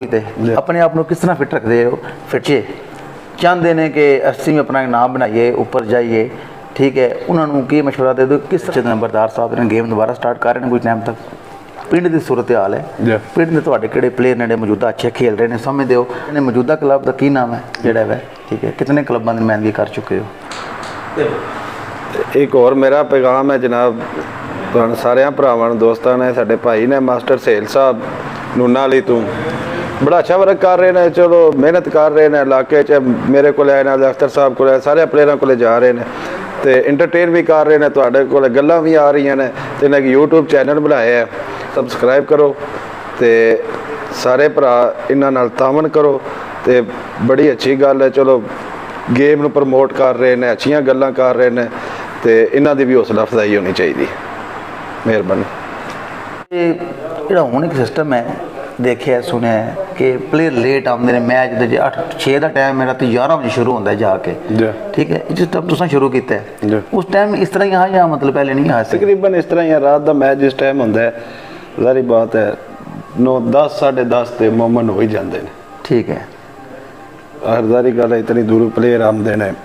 अपने आप को किस तरह फिट रखते हो? फिट चाहते हैं कि असीं अपना नाम बनाइए, ऊपर जाइए, ठीक है। उन्होंने की मशवरा दे दो किस तरह नंबरदार साहब ने गेम दोबारा स्टार्ट कर रहे हैं कुछ टाइम तक? पिंड की सूरत हाल है, पिंड के तुहाडे किहड़े प्लेयर ने मौजूदा अच्छे खेल रहे हैं समझते हो? मौजूदा क्लब का की नाम है जोड़ा वै, ठीक है, कितने क्लबों की नुमाइंदगी कर चुके हो? एक और मेरा पैगाम है जनाब तुहानूं सारे भरावां दोस्तों ने, साडे भाई ने मास्टर सहेल साहब नूना अली तो बड़ा अच्छा वर्क कर रहे हैं, चलो मेहनत कर रहे हैं इलाके च, मेरे को आए नाल अख्तर साहब को सारे प्लेयरों को जा रहे हैं तो इंटरटेन भी कर रहे हैं, तुहाडे कोल गल्लां भी आ रही हैं तो इन्हें यूट्यूब चैनल बनाए है, सबसक्राइब करो तो सारे भरा इन्हां नाल तामन करो तो बड़ी अच्छी गल है। चलो गेम नूं प्रमोट कर रहे हैं, अच्छियां गल्लां कर रहे हैं तो इन्हां दी भी हौसला अफजाई होनी चाहिए। मेहरबानी। जो हुण एक सिस्टम है देखिए सुनिया कि प्लेयर लेट आते हैं मैच 8-6 का टाइम मेरा तो 11 बजे शुरू होता है जाके, ठीक है, जिस टाइम तुसां शुरू किया है उस टाइम इस तरह ही हाँ या मतलब पहले नहीं आ तकरीबन इस तरह ही रात का मैच जिस टाइम होता है सारी बात है 9-10 10:30 तो मोमन हो ही जाते हैं, ठीक है। हर सारी गल इतनी दूर प्लेयर आते हैं,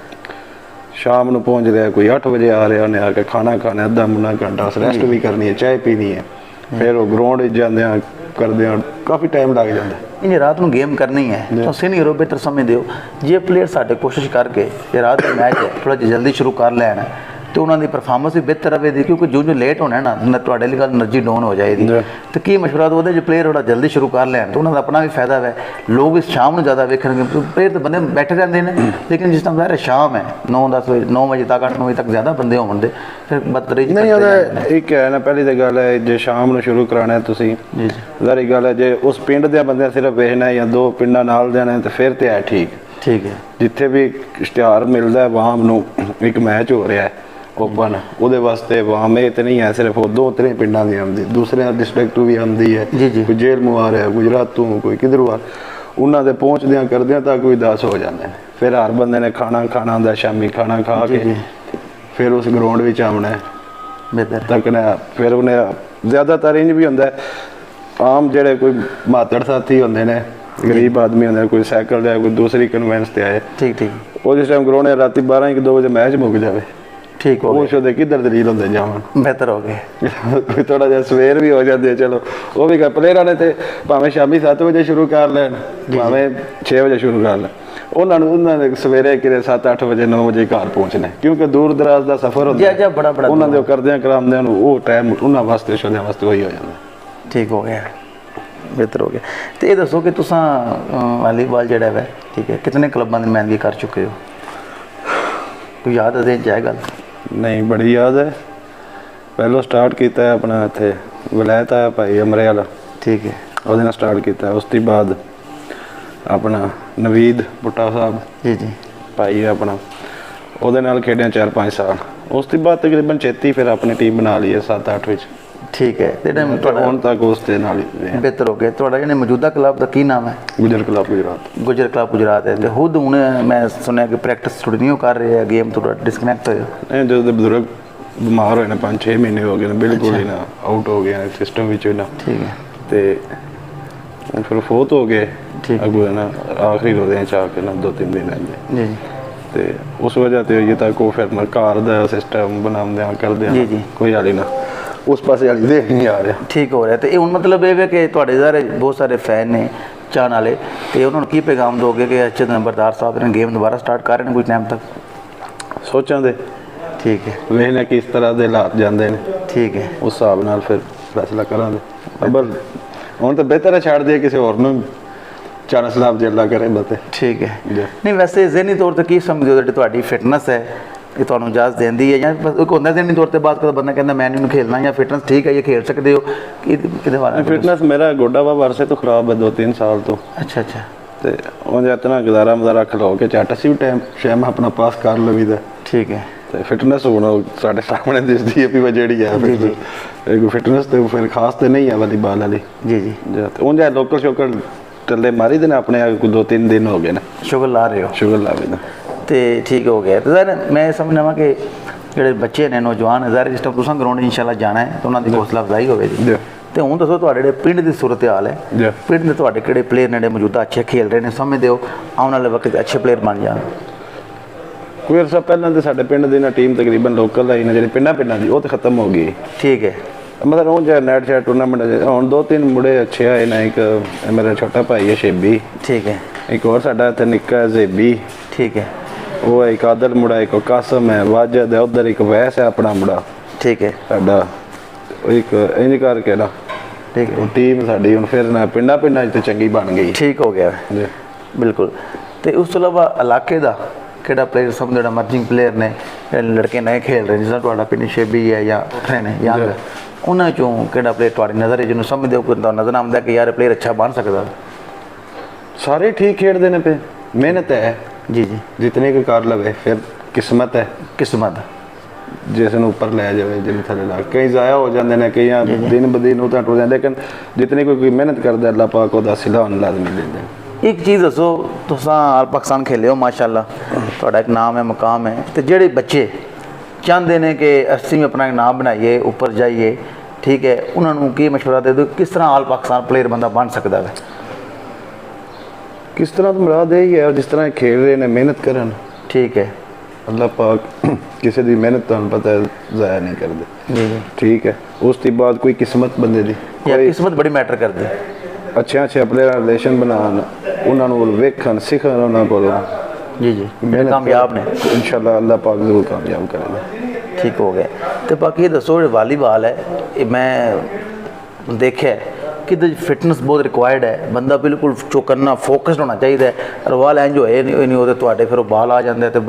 शाम को पहुँच रहा कोई 8 बजे आ रहा, उन्हें आके खाना खाना अद्धा मुन्ना घंटा रेस्ट भी करनी है, चाय पीनी है, फिर वो ग्राउंड जाते करते काफ़ी टाइम लग जाता है। इन्हें रात को गेम करनी है तो सीनियर बेहतर समझते हो जे प्लेयर साढ़े कोशिश करके ये रात का मैच है थोड़ा जल्दी शुरू कर लेना तो उन्होंने परफॉर्मेंस भी बेहतर रहेगी, क्योंकि जो लेट होना है ना थोड़े लिए एनर्जी डाउन हो जाएगी। तो की मशवरा तो जो प्लेयर थोड़ा जल्दी शुरू कर लैन तो उन्होंने अपना भी फायदा है, लोग इस शाम में ज़्यादा वेखेंगे, प्लेयर तो बंदे बैठे रहते हैं लेकिन जिस टाइम ज़ाहिर शाम है 9-10 बजे 9 बजे तक 8-9 बजे तक ज़्यादा बंदे होंगे फिर बदतरीज नहीं एक है ना। पहली तो गल है जो शाम को शुरू कराना है तुसी ज़ाहिर गल है जो उस पिंड के बंदे सिर्फ वेखना है या 2 पिंडा नाल देना तो फिर तो है ठीक है। जिथे भी इश्तिहार मिलता है वाम नूं एक मैच हो रहा है ओपन वो वास्ते वाम ये तो नहीं है सिर्फ 2-3 पिंडा की आमदी, दूसरे डिस्ट्रिक्ट भी आमदी है, कोई जेल मुँह आ रहा है, गुजरात तो कोई किधरों आ, उन्होंने पहुँचद करद तक कोई 10 हो जाते हैं। फिर हर बंदे ने खाना खाना होंगे, शामी खाना खा के फिर उस ग्राउंड में आना है तकना, फिर उन्हें ज़्यादातर इंज भी होंगे आम जोड़े कोई मातड़ साथी होंगे ने गरीब आदमी होंगे, कोई सैकल जाए कोई दूसरी कन्वेंस से आए, ठीक वो जिस टाइम ग्राउंड रात 12-1-2 बजे मैच मुक जाए, ठीक हो गए किधर दलील होंगे जावन बेहतर हो गए थोड़ा जहा सवेर भी हो जाती है, चलो वो भी प्लेयर ने तो भावें शामी 7 बजे शुरू कर लैन भावें 6 बजे शुरू कर लैन, उन्होंने सवेरे कि 7-8 बजे 9 बजे घर पहुँचना क्योंकि दूर दराज का सफर होता है, उन्होंने करद करामद वो टाइम उन्होंने वास्ते शोद्या वास्ते वही हो जाता, ठीक हो गया बेहतर हो गया। तो ये दसो कि तुसा वालीबॉल जोड़ा है, ठीक है, कितने क्लबों की नुमाइंदगी कर चुके हो? कोई याद है जाए गल? नहीं बड़ी याद है, पहलो स्टार्ट किया है अपना इतने वलैत आया भाई अमरे वाला, ठीक है, वो स्टार्ट किया, उसके बाद अपना नवीद बुट्टा साहब जी भाई अपना वो खेडिया 4-5 साल, उसके बाद तकरीबन 36 फिर अपनी टीम बना ली है 7-8 में, ठीक है। ਹੁਣ तक उसके नाल ही बेहतर हो गया। थोड़ा जो मौजूदा क्लब का की नाम है? गुजर क्लब गुजरात है। तो खुद हूँ मैं सुनिया कि प्रैक्टिस थोड़ी नहीं कर रहे हैं, गेम थोड़ा डिस्कनैक्ट हो जो बुजुर्ग बीमार होए 5-6 महीने हो गए बिल्कुल ही ना आउट हो गया सिस्टम भी ना, ठीक है, तो फिर फोत हो गए अगू ना आखिरी रोजे आके ना 2-3 दिन रहते तो उस वजह से ये तक वो फिर मैं घर का सिस्टम बना कर कोई हाली ना उस पास देख नहीं आ रहा, ठीक हो रहा है। तो ये मतलब ये कि सारे बहुत सारे फैन ने चाहने वाले तो उन्होंने की पैगाम दोगे कि अच्छे नंबरदार साहब ने गेम दोबारा स्टार्ट कर रहे हैं कुछ टाइम तक? सोचा दे, ठीक है, वेखने किस तरह के हालात जाते हैं, ठीक है, उस हिसाब नाल फिर फैसला करांगे। बस हुण तो बेहतर है छड़ दिए किसी होर नूं चांस सलाब जल्ला करे बते, ठीक है। नहीं वैसे ज़हनी तौर पर की समझते हो तुहाडी फिटनेस है ये तुहानूं इजाज़त देंदी है या एक होंदा ज़हनी तौर पर बात करदा बंदा कहंदा मैं नहीं खेलना या फिटनेस ठीक है ये खेल सकते हो किहदे बारे? फिटनेस मेरा गोडा वा वर्षे तो खराब है 2-3 साल तो, अच्छा तो उन्हें इतना गुजारा मजारा खलो के झट असीं भी टाइम शैम अपना पास कर लवीदा, ठीक है। तो फिटनेस हुण साडे सामने दिसदी है भी जिहड़ी है फिटनेस तो फिर खास तो नहीं है वालीबॉल वाली जी उन लोकल शोकल टल्ले मारी देने अपने 2-3 दिन हो गए ना शुगर ला रहे हो शुगर ला भी ना तो ठीक हो गया। तो सर मैं समझना वा कि जोड़े बच्चे ने नौजवान है ज़ाहिर जिस टाइम तुसां ग्राउंड इंशाल्लाह जाना है तो उन्होंने हौसला अफजाई होगी ਤੇ ਹੁਣ ਦੱਸੋ ਤੁਹਾਡੇ ਜਿਹੜੇ ਪਿੰਡ ਦੀ ਸੂਰਤ ਹਾਲ ਹੈ, ਜੀ। ਪਿੰਡ ਦੇ ਤੁਹਾਡੇ ਕਿਹੜੇ ਪਲੇਅਰ ਨੇ ਜਿਹੜੇ ਮੌਜੂਦਾ ਅੱਛੇ ਖੇਲ ਰਹੇ ਨੇ, ਸਮਝਦੇ ਹੋ ਆਉਣ ਵਾਲੇ ਵਕਤ 'ਚ ਅੱਛੇ ਪਲੇਅਰ ਬਣ ਜਾਣ? ਕੋਈ ਅਰਸਾ ਪਹਿਲਾਂ ਤੇ ਸਾਡੇ ਪਿੰਡ ਦੀ ਨਾ ਟੀਮ ਤਕਰੀਬਨ ਲੋਕਲ ਆਈ ਨਾ ਜਿਹੜੀ ਪਿੰਡਾਂ ਦੀ ਉਹ ਤੇ ਖਤਮ ਹੋ ਗਈ। ਠੀਕ ਹੈ। ਮਤਲਬ ਉਹ ਜਿਹੜਾ ਨੈਟ ਸ਼ੈਟ ਟੂਰਨਾਮੈਂਟ ਹੁਣ 2-3 ਮੁੰਡੇ ਅੱਛੇ ਆਏ ਨੇ। ਇੱਕ ਮੇਰਾ ਛੋਟਾ ਭਾਈ ਹੈ ਸ਼ੇਬੀ, ਠੀਕ ਹੈ। ਇੱਕ ਹੋਰ ਸਾਡਾ ਇੱਥੇ ਨਿੱਕਾ ਹੈ ਜ਼ੇਬੀ, ਠੀਕ ਹੈ। ਉਹ ਹੈ ਇੱਕ ਆਦਲ ਮੁੰਡਾ, ਇੱਕ ਕਾਸਮ ਹੈ, ਵਾਜਦ ਹੈ, ਉਧਰ ਇੱਕ ਵੈਸ ਹੈ ਆਪਣਾ ਮੁੰਡਾ ਠੀਕ ਹੈ। ਸਾਡਾ। ਉਹ ਇੱਕ ਇੰਜ ਕਰਕੇ ਨਾ ਠੀਕ ਹੈ। ਉਹ ਟੀਮ ਸਾਡੀ ਹੁਣ ਫਿਰ ਨਾ ਪਿੰਡਾਂ 'ਚ ਤੇ ਚੰਗੀ ਬਣ ਗਈ। ਠੀਕ ਹੋ ਗਿਆ ਜੀ ਬਿਲਕੁਲ। ਤੇ ਉਸ ਤੋਂ ਇਲਾਵਾ ਇਲਾਕੇ ਦਾ ਕਿਹੜਾ ਪਲੇਅਰ ਸਭ ਤੋਂ ਜਿਹੜਾ ਅਮਰਜਿੰਗ ਪਲੇਅਰ ਨੇ, ਜਿਹੜੇ ਲੜਕੇ ਨਵੇਂ ਖੇਲ ਰਹੇ ਜਿਸ ਤਰ੍ਹਾਂ ਤੁਹਾਡਾ ਪਿੰਡ ਸ਼ੇਬੀ ਹੈ ਜਾਂ ਉੱਥੇ ਨੇ ਜਾਂ ਉਹਨਾਂ 'ਚੋਂ ਕਿਹੜਾ ਪਲੇਅਰ ਤੁਹਾਡੀ ਨਜ਼ਰ ਹੈ ਜਿਹਨੂੰ ਸਮਝਦੇ ਹੋ ਕਿ ਤੁਹਾਨੂੰ ਨਜ਼ਰ ਆਉਂਦਾ ਕਿ ਯਾਰ ਇਹ ਪਲੇਅਰ ਅੱਛਾ ਬਣ ਸਕਦਾ? ਸਾਰੇ ਠੀਕ ਖੇਡਦੇ ਨੇ ਪਏ, ਮਿਹਨਤ ਹੈ ਜੀ ਜੀ। ਜਿਤਨੇ ਕੁ ਕਰ ਲਵੇ, ਫਿਰ ਕਿਸਮਤ ਹੈ, ਕਿਸਮਤ ਜਿਸ ਨੂੰ ਉੱਪਰ ਲੈ ਜਾਵੇ ਜਿਹਨੂੰ ਥੱਲੇ ਲਾ। ਕਈ ਜ਼ਾਇਆ ਹੋ ਜਾਂਦੇ ਨੇ, ਕਈਆਂ ਦਿਨ ਬ ਦਿਨ ਉਹ ਤਾਂ ਟੁੱਟ ਜਾਂਦੇ, ਲੇਕਿਨ ਜਿਤਨੀ ਕੋਈ ਮਿਹਨਤ ਕਰਦਾ ਅੱਲਾਹ ਪਾਕ ਉਹਦਾ ਸਿਲਾ ਉਹਨੂੰ ਲਾਜ਼ਮੀ ਦਿੰਦੇ। ਇੱਕ ਚੀਜ਼ ਦੱਸੋ, ਤੁਸੀਂ ਆਲ ਪਾਕਿਸਤਾਨ ਖੇਲੇ ਹੋ ਮਾਸ਼ਾਅੱਲਾ, ਤੁਹਾਡਾ ਇੱਕ ਨਾਮ ਹੈ, ਮੁਕਾਮ ਹੈ, ਤੇ ਜਿਹੜੇ ਬੱਚੇ ਚਾਹੁੰਦੇ ਨੇ ਕਿ ਅਸੀਂ ਵੀ ਆਪਣਾ ਇੱਕ ਨਾਮ ਬਣਾਈਏ, ਉੱਪਰ ਜਾਈਏ, ਠੀਕ ਹੈ, ਉਹਨਾਂ ਨੂੰ ਕੀ ਮਸ਼ਵਰਾ ਦੇ ਦਿਓ ਕਿਸ ਤਰ੍ਹਾਂ ਆਲ ਪਾਕਿਸਤਾਨ ਪਲੇਅਰ ਬੰਦਾ ਬਣ ਸਕਦਾ ਹੈ? ਕਿਸ ਤਰ੍ਹਾਂ ਤਾਂ ਮੁਰਾਦ ਇਹ ਹੀ ਹੈ ਜਿਸ ਤਰ੍ਹਾਂ ਇਹ ਖੇਡ ਰਹੇ ਨੇ ਮਿਹਨਤ ਕਰਨ। ਠੀਕ ਹੈ। ਅੱਲਾਹ ਪਾਕ ਕਿਸੇ ਦੀ ਮਿਹਨਤ ਤੁਹਾਨੂੰ ਪਤਾ ਹੈ ਜ਼ਾਇਆ ਨਹੀਂ ਕਰਦੇ। ਜੀ ਜੀ। ਠੀਕ ਹੈ। ਉਸ ਤੋਂ ਬਾਅਦ ਕੋਈ ਕਿਸਮਤ ਬੰਦੇ ਦੀ, ਯਾਰ ਕਿਸਮਤ ਬੜੀ ਮੈਟਰ ਕਰਦੀ ਹੈ। ਅੱਛੇ ਪਲੇਅਰ ਨਾਲ ਰਿਲੇਸ਼ਨ ਬਣਾਉਣ, ਉਹਨਾਂ ਨੂੰ ਵੇਖਣ ਸਿੱਖਣ ਉਹਨਾਂ ਕੋਲੋਂ। ਜੀ ਜੀ। ਕਾਮਯਾਬ ਨੇ ਇਨਸ਼ਾਅੱਲਾ, ਅੱਲਾਹ ਪਾਕ ਜ਼ਰੂਰ ਕਾਮਯਾਬ ਕਰੇਗਾ। ਠੀਕ ਹੋ ਗਿਆ। ਤੇ ਬਾਕੀ ਇਹ ਦੱਸੋ ਜਿਹੜੇ ਵਾਲੀਬਾਲ ਹੈ, ਇਹ ਮੈਂ ਦੇਖਿਆ ਕਿ ਫਿਟਨੈਸ ਬਹੁਤ ਰਿਕੁਆਇਰਡ ਹੈ, ਬੰਦਾ ਬਿਲਕੁਲ ਚੌਕੰਨਾ ਫੋਕਸਡ ਹੋਣਾ ਚਾਹੀਦਾ ਹੈ। ਰਵਾਲ ਇੰਜ ਹੋਏ ਨਹੀਂ ਉਹਦੇ ਤੁਹਾਡੇ ਫਿਰ ਉਹ ਬਾਲ ਆ ਜਾਂਦੇ ਤੇ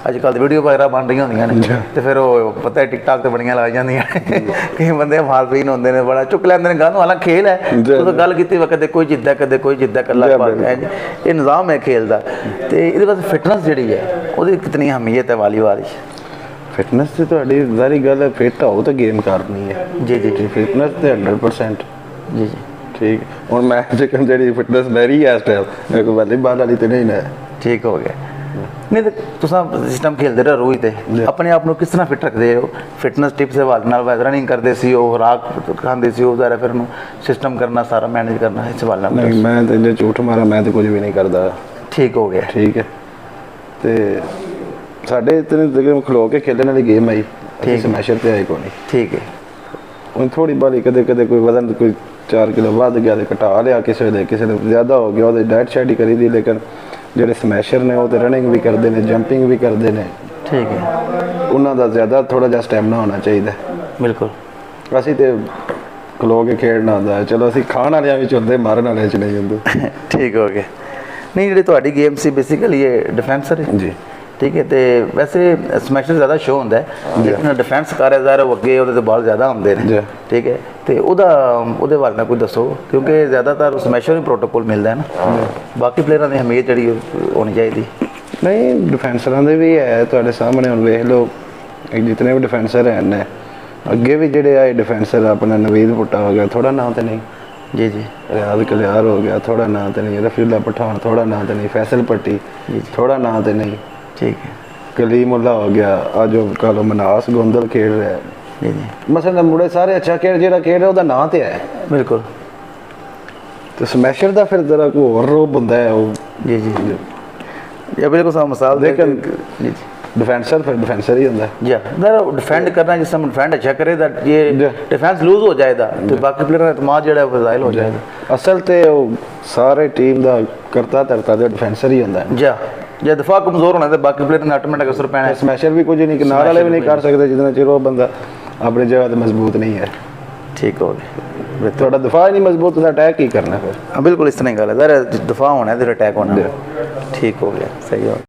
ਅੱਜ ਕੱਲ੍ਹ ਦੀ ਵੀਡੀਓ ਵਗੈਰਾ ਬਣ ਰਹੀਆਂ ਹੁੰਦੀਆਂ ਨੇ ਤੇ ਫਿਰ ਉਹ ਪਤਾ ਹੈ ਟਿਕਟਾਕ ਤੇ ਬੜੀਆਂ ਲੱਗ ਜਾਂਦੀਆਂ ਕਈ ਬੰਦੇ ਮਾਲਫੀਨ ਹੁੰਦੇ ਨੇ, ਬੜਾ ਚੁੱਕ ਲੈਂਦੇ ਨੇ ਗੱਲ, ਹਾਲਾਂ ਖੇਲ ਹੈ, ਉਹ ਗੱਲ ਕੀਤੀ ਵਾ ਕਦੇ ਕੋਈ ਜਿੱਦਾਂ ਕਦੇ ਕੋਈ ਜਿੱਦਾਂ ਕੱਲਾ ਇਹ ਨਿਜ਼ਾਮ ਹੈ ਖੇਲ ਦਾ। ਤੇ ਇਹਦੇ ਵਾਸਤੇ ਫਿਟਨੈਸ ਜਿਹੜੀ ਹੈ ਉਹਦੀ ਕਿਤਨੀ ਅਹਿਮੀਅਤ ਹੈ ਵਾਲੀਬਾਲ ਦੀ? ਫਿਟਨੈਸ ਤੇ ਤੁਹਾਡੀ ਸਾਰੀ ਗੱਲ ਹੈ, ਫਿੱਟ ਹੋ ਤਾਂ ਗੇਮ ਕਰਨੀ ਹੈ। ਜੀ ਜੀ। ਫਿਟਨੈਸ ਤੇ 100%। ਜੀ ਜੀ। ਠੀਕ। ਹੁਣ ਮੈਂ ਜਿਹੜੀ ਫਿਟਨੈਸ ਮੇਰੀ ਹੈ ਇਸ ਟਾਈਮ ਇੱਕ ਵਾਲੀਬਾਲ ਵਾਲੀ ਤੇ ਨਹੀਂ ਨਾ। ਠੀਕ ਹੋ ਗਿਆ। ਨਹੀਂ ਤਾਂ ਤੁਸੀਂ ਸਿਸਟਮ ਖੇਲਦੇ ਰਹੇ ਰੋਜ਼ ਤੇ ਆਪਣੇ ਆਪ ਨੂੰ ਕਿਸ ਤਰ੍ਹਾਂ ਫਿੱਟ ਰੱਖਦੇ ਹੋ? ਫਿਟਨੈਸ ਟਿਪਸ ਦੇ ਹਵਾਲੇ ਨਾਲ ਰਨਿੰਗ ਕਰਦੇ ਸੀ, ਉਹ ਖੁਰਾਕ ਖਾਂਦੇ ਸੀ, ਉਹ ਜ਼ਰਾ ਫਿਰ ਉਹਨੂੰ ਸਿਸਟਮ ਕਰਨਾ ਸਾਰਾ ਮੈਨੇਜ ਕਰਨਾ, ਇਸ ਹਵਾਲੇ ਨਾਲ? ਨਹੀਂ, ਮੈਂ ਤਾਂ ਜੇ ਝੂਠ ਮਾਰਾਂ ਮੈਂ ਤਾਂ ਕੁਝ ਵੀ ਨਹੀਂ ਕਰਦਾ। ਠੀਕ ਹੋ ਗਿਆ। ਠੀਕ ਹੈ। ਤੇ ਸਾਡੇ ਇਤਨੇ ਖਲੋ ਕੇ ਖੇਡਣ ਵਾਲੀ ਗੇਮ ਆਈ, ਅਸੀਂ ਸਮੈਸ਼ਰ ਤੇ ਆਏ ਕੋਈ ਨਹੀਂ। ਠੀਕ ਹੈ। ਹੁਣ ਥੋੜੀ ਬਾਲੀ ਕਦੇ ਕੋਈ ਵਜ਼ਨ ਕੋਈ 4 ਕਿਲੋ ਵੱਧ ਗਿਆ ਤੇ ਘਟਾ ਲਿਆ, ਕਿਸੇ ਨੇ ਜ਼ਿਆਦਾ ਹੋ ਗਿਆ ਉਹਦੇ ਡਾਈਟ ਸ਼ੈਡ ਹੀ ਕਰੀ ਦੀ। ਲੇਕਿਨ ਜਿਹੜੇ ਸਮੈਸ਼ਰ ਨੇ ਉਹ ਤੇ ਰਨਿੰਗ ਵੀ ਕਰਦੇ ਨੇ, ਜੰਪਿੰਗ ਵੀ ਕਰਦੇ ਨੇ। ਠੀਕ ਹੈ। ਉਹਨਾਂ ਦਾ ਜ਼ਿਆਦਾ ਥੋੜਾ ਜਿਹਾ ਸਟੈਮਿਨਾ ਹੋਣਾ ਚਾਹੀਦਾ। ਬਿਲਕੁਲ। ਅਸੀਂ ਤੇ ਖਲੋ ਕੇ ਖੇਡਣਾ ਹੁੰਦਾ, ਚਲੋ ਅਸੀਂ ਖਾਣ ਵਾਲਿਆਂ ਵਿੱਚ ਹੁੰਦੇ, ਮਾਰਨ ਵਾਲਿਆਂ 'ਚ ਨਹੀਂ ਹੁੰਦੇ। ਠੀਕ ਹੋ ਗਿਆ। ਨਹੀਂ, ਜਿਹੜੀ ਤੁਹਾਡੀ ਗੇਮ ਸੀ ਬੇਸਿਕਲੀ ਇਹ ਡਿਫੈਂਸਰ ਹੈ ਜੀ? ਠੀਕ ਹੈ। ਤੇ ਵੈਸੇ ਸਮੈਸ਼ਰ ਜ਼ਿਆਦਾ ਸ਼ੋ ਹੁੰਦਾ ਹੈ, ਲੇਕਿਨ ਡਿਫੈਂਸ ਕਰ ਰਿਹਾ ਜ਼ਾਹਿਰ ਉਹ ਅੱਗੇ ਉਹਦੇ ਤੇ ਬਾਲ ਜ਼ਿਆਦਾ ਹੁੰਦੇ ਨੇ। ਠੀਕ ਹੈ। ਤੇ ਉਹਦੇ ਬਾਰੇ ਨਾਲ ਕੋਈ ਦੱਸੋ, ਕਿਉਂਕਿ ਜ਼ਿਆਦਾਤਰ ਸਮੈਸ਼ਰ ਨੂੰ ਪ੍ਰੋਟੋਕੋਲ ਮਿਲਦਾ ਹੈ ਨਾ, ਬਾਕੀ ਪਲੇਅਰਾਂ ਦੀ ਅਹਿਮੀਅਤ ਜਿਹੜੀ ਹੋਣੀ ਚਾਹੀਦੀ? ਨਹੀਂ, ਡਿਫੈਂਸਰਾਂ ਦੇ ਵੀ ਹੈ, ਤੁਹਾਡੇ ਸਾਹਮਣੇ ਹੁਣ ਵੇਖ ਲਓ ਜਿਤਨੇ ਵੀ ਡਿਫੈਂਸਰ ਹਨ ਨੇ ਅੱਗੇ ਵੀ ਜਿਹੜੇ ਆਏ ਡਿਫੈਂਸਰ, ਆਪਣਾ ਨਵੀਦ ਭੁੱਟਾ ਹੋ ਗਿਆ, ਥੋੜਾ ਨਾਂ ਤੇ ਨਹੀਂ। ਜੀ ਜੀ। ਰਿਆਜ਼ ਕਲਿਆਰ ਹੋ ਗਿਆ, ਥੋੜਾ ਨਾਂ ਤੇ ਨਹੀਂ। ਰਫੀਉल्ला ਪਠਾਨ, ਥੋੜਾ ਨਾਂ ਤੇ ਨਹੀਂ। ਫੈਸਲ ਪੱਟੀ, ਥੋੜਾ ਨਾਂ ਤੇ ਨਹੀਂ। ਠੀਕ ਹੈ। ਕਲੀਮੁੱਲਾ ਹੋ ਗਿਆ, ਅੱਜ ਉਹ ਕੱਲ ਮਨਾਸ ਗੋਂਦਲ ਖੇਡ ਰਿਹਾ। ਜੀ ਜੀ। ਮਸਲ ਮੁੰਡੇ ਸਾਰੇ ਅੱਛਾ ਖੇਡ, ਜਿਹੜਾ ਖੇਡ ਰਿਹਾ ਉਹਦਾ ਨਾਂ ਤੇ ਹੈ। ਬਿਲਕੁਲ। ਤੇ ਸਮੈਸ਼ਰ ਦਾ ਫਿਰ ਜ਼ਰਾ ਕੋਈ ਹੋਰ ਰੂਪ ਹੁੰਦਾ ਹੈ ਉਹ। ਜੀ ਜੀ। ਇਹ ਬਿਲਕੁਲ ਸਾ ਮਿਸਾਲ ਦੇ ਕੇ ਜੀ। डिफेंसर फिर डिफेंसर ही होता है। जी डिफेंड करना, जिस समय डिफेंड अच्छा करे तो ये डिफेंस लूज हो जाएगा तो बाकी प्लेयर का एतमाद जो है वो ज़ायल हो जाएगा। असल तो सारे टीम का करता धरता तो डिफेंसर ही होता है। जे दफा कमजोर होना तो बाकी प्लेयर ने ऑटोमेटिक असर पैना है। स्मैशर भी कुछ नहीं, किनारे वाले भी नहीं कर सकते जितना चिर वो बंदा अपनी जगह तो मजबूत नहीं है। ठीक हो गया। थोड़ा दफा ही नहीं मजबूत तो अटैक ही करना फिर। हाँ बिल्कुल इस तरह ही गल है, दफा होना है तो अटैक होना। ठीक हो गया, सही हो गया।